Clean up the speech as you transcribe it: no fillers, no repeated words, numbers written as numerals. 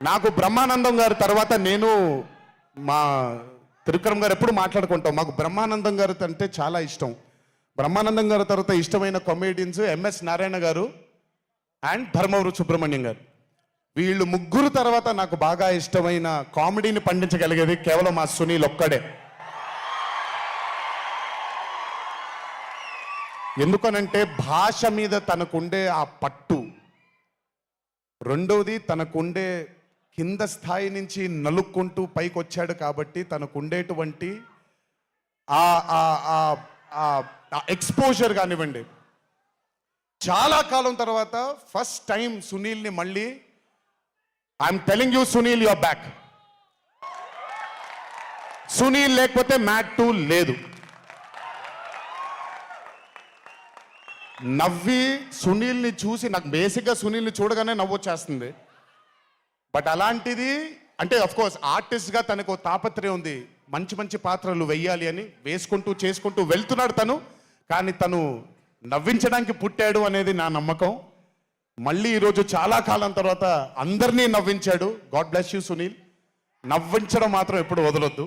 నాకు బ్రహ్మానందం గారి తర్వాత నేను మా త్రివిక్రమ్ గారు ఎప్పుడు మాట్లాడుకుంటాం. మాకు బ్రహ్మానందం గారు అంటే చాలా ఇష్టం. బ్రహ్మానందం గారి తర్వాత ఇష్టమైన కామెడియన్స్ ఎంఎస్ నారాయణ గారు అండ్ ధర్మవరం సుబ్రహ్మణ్యం గారు. వీళ్ళు ముగ్గురు తర్వాత నాకు బాగా ఇష్టమైన కామెడీని పండించగలిగేది కేవలం మా సునీల్ ఒక్కడే. ఎందుకనంటే భాష మీద తనకుండే ఆ పట్టు, రెండవది తనకుండే కింద స్థాయి నుంచి నలుక్కుంటూ పైకి వచ్చాడు కాబట్టి తనకుండేటువంటి ఎక్స్పోజర్ కానివ్వండి. చాలా కాలం తర్వాత ఫస్ట్ టైం సునీల్ని మళ్ళీ I'm telling you Sunil your back. Sunil లేకపోతే మ్యాట్ 2 లేదు. నవ్వి సునీల్ని చూసి నాకు బేసిక్గా సునీల్ని చూడగానే నవ్వు వచ్చేస్తుంది. బట్ అలాంటిది అంటే అఫ్ కోర్స్ ఆర్టిస్ట్గా తనకు తాపత్రయం ఉంది, మంచి మంచి పాత్రలు వెయ్యాలి అని వేసుకుంటూ చేసుకుంటూ వెళ్తున్నాడు తను. కానీ తను నవ్వించడానికి పుట్టాడు అనేది నా నమ్మకం. మళ్ళీ ఈరోజు చాలా కాలం తర్వాత అందరినీ నవ్వించాడు. God bless you Sunil. నవ్వించడం మాత్రం ఎప్పుడు వదలొద్దు.